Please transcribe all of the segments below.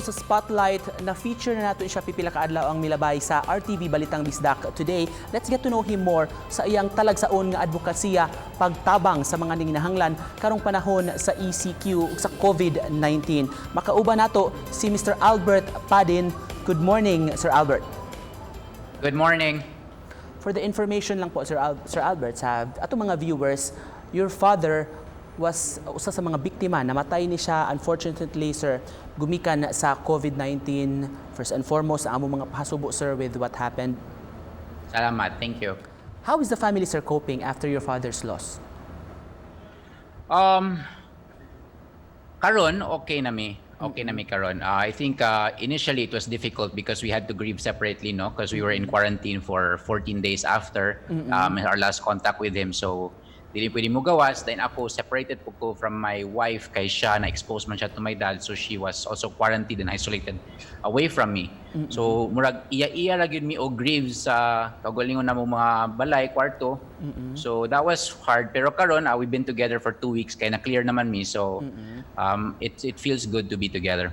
sa Spotlight, na feature na nato siya pipila ka adlaw ang milabay sa RTV Balitang Bisdak today. Let's get to know him more sa iyang talagsaon nga advokasya pagtabang sa mga ninginahanglan karong panahon sa ECQ sa COVID-19. Makauban nato si Mr. Albert Padin. Good morning, Sir Albert. Good morning. For the information lang po, Sir Albert, sa atong mga viewers, your father was usa sa mga biktima. Namatay ni siya, unfortunately, sir, gumikan sa COVID-19. First and foremost, ang among mga pahasubo, sir, with what happened. Salamat. Thank you. How is the family, sir, coping after your father's loss? Karon, okay na mi. Okay na mi karon. I think initially it was difficult because we had to grieve separately, no? Because we were in quarantine for 14 days after our last contact with him. So, dili pwede mo gawas. Then ako, separated po ko from my wife kay siya, na-expose man siya to my dad. So she was also quarantined and isolated away from me. So murag iya-iya ra gyud mi og grieve sa kagalingon na mo mga balay, kwarto. So that was hard. Pero karon, we've been together for 2 weeks kaya na-clear naman mi. So it feels good to be together.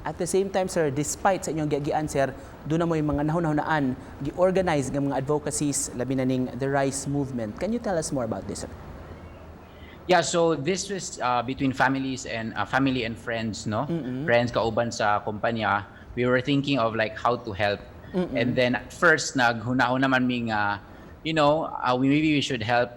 At the same time, sir, despite sa inyong giagian, sir, doon na mo yung mga nahuna-hunaan, gi-organize ng mga advocacies, labi na ning The Rise Movement. Can you tell us more about this, sir? Yeah, so this was between families and family and friends, no? Friends kauban sa kumpanya. We were thinking of like how to help. And then at first naghunahon naman mi nga, maybe we should help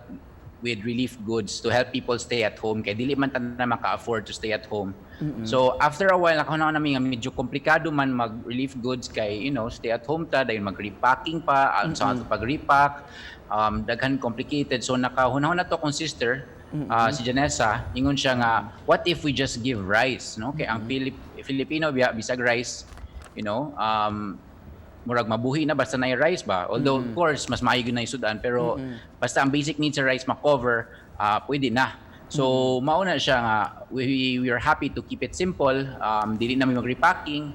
with relief goods to help people stay at home kay dili man ta maka-afford to stay at home. So after a while nakahuna nami nga medyo komplikado man mag relief goods kay stay at home ta dayon mag repacking pa sa ato pag repack daghan complicated. So nakahunahon na to kong sister si Janessa, ingon siya nga what if we just give rice, no? Kay ang Filipino bisag rice, murag mabuhi na basta na yung rice ba. Although of course mas maayo gyud na isudan pero basta ang basic needs sa rice ma-cover, pwede na. So mauna siya nga we are happy to keep it simple. Dili na mi mag-repacking.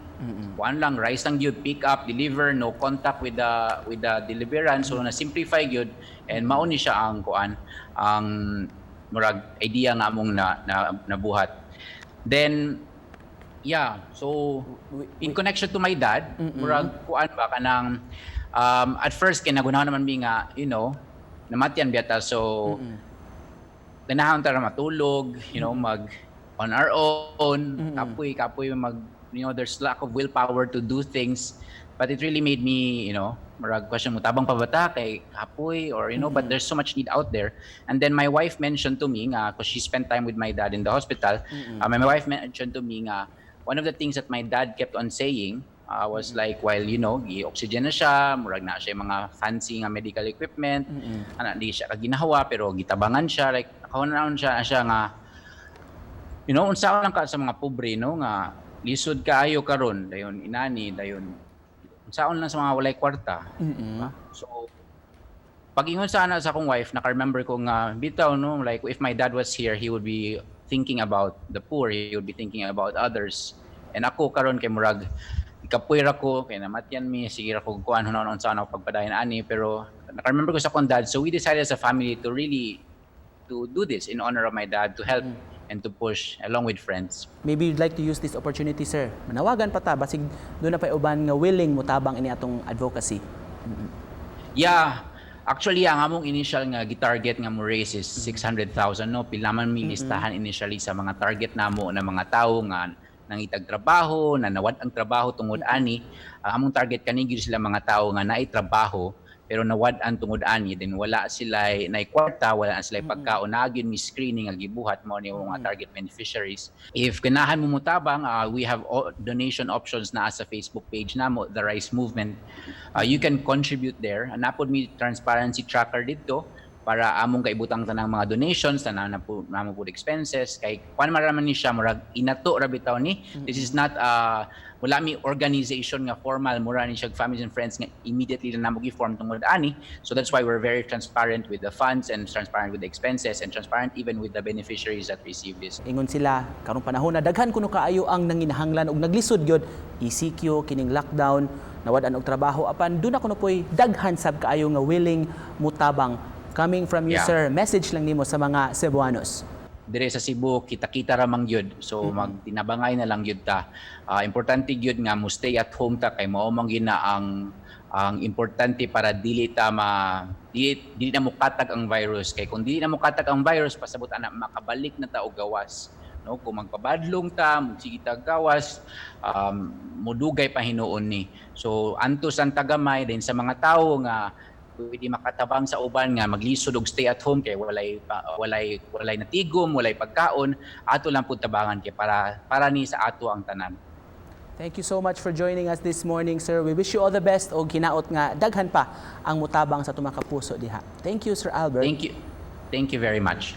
Kuan lang rice lang gyud, pick up, deliver, no contact with the deliverance. So na simplify gyud and mauni siya ang kuan ang murag idea nga among nabuhat. Then yeah, so in connection to my dad, murag kuan ba kanang at first kay nagunahon naman mi nga, namatyan biyata so ganahan ta ra matulog, mag on our own, kapoy mag there's lack of willpower to do things, but it really made me, murag question mo tabang pa bata kay kapoy or but there's so much need out there. And then my wife mentioned to me nga because she spent time with my dad in the hospital, my wife mentioned to me nga one of the things that my dad kept on saying was like, while, i-oxygen na siya, murag na siya yung mga fancy nga medical equipment, di siya kaginahawa, pero gitabangan siya, like, nakahunaon siya nga, unsa lang ka sa mga pobre, nga, lisod kaayo karon dayon inani, dayon, unsaon lang sa mga walay kwarta. So, pag-ingon sana sa akong wife, naka-remember ko nga, bitaw, like, if my dad was here, he would be thinking about the poor, he would be thinking about others. And ako karon kay murag ikapoy ra ko kay namatyan mi, sige ra ko kuan hunaon sa ako pagpadayon ani, pero naka-remember ko sa akong dad, so we decided as a family to really to do this in honor of my dad, to help and to push along with friends. Maybe you'd like to use this opportunity, sir. Manawagan pa ta basig doon na pay uban nga willing mutabang ini atong advocacy. Yeah. Actually, ang among initial nga gitarget nga mo raise is 600,000, no? Pilaman mi listahan initially sa mga target namo na mga tawo nga nangitag trabaho, na nawad ang trabaho tungod ani. Among target kani gyud sila mga tawo nga naay trabaho pero nawad ang tungod ani, then wala sila nay kwarta, wala sila pagkaon, na gyud mi screening nga gibuhat mo ni mga target beneficiaries. If ganahan mo mutabang, we have donation options na sa Facebook page namo, The Rise Movement. You can contribute there. Napod mi transparency tracker dito para among kaibutang tanang mga donations, tanang namo pud expenses kay kuan maraman ni siya murag inato ra bitaw ni. This is not wala mi organization nga formal, mura ni siya families and friends nga immediately na namo gi-form tungod ani. So that's why we're very transparent with the funds and transparent with the expenses and transparent even with the beneficiaries that receive this. Ingon sila karong panahon na daghan kuno kaayo ang nanginahanglan og naglisod gyud ECQ kining lockdown, nawad-an og trabaho apan duna kuno poy daghan sab kaayo nga willing mutabang. Coming from you, sir, message lang nimo sa mga Cebuanos. dire sa Cebu kita-kita ra man gyud. So magtinabangay na lang gyud ta. Importante gyud nga mo stay at home ta kay mao man gyud na ang importante para dili na mukatag ang virus. Kay kung dili na mukatag ang virus pasabot ana makabalik na ta og gawas. No, kung magpabadlong ta, sige ta gawas, mudugay pa hinuon ni. So antos ang tagamay din sa mga tawo nga pwede makatabang sa uban nga maglisod og stay at home kay walay natigom, walay pagkaon, ato lang pud tabangan kay para ni sa ato ang tanan. Thank you so much for joining us this morning, sir. We wish you all the best o hinaot nga daghan pa ang mutabang sa tumakapuso diha. Thank you, Sir Albert. Thank you. Thank you very much.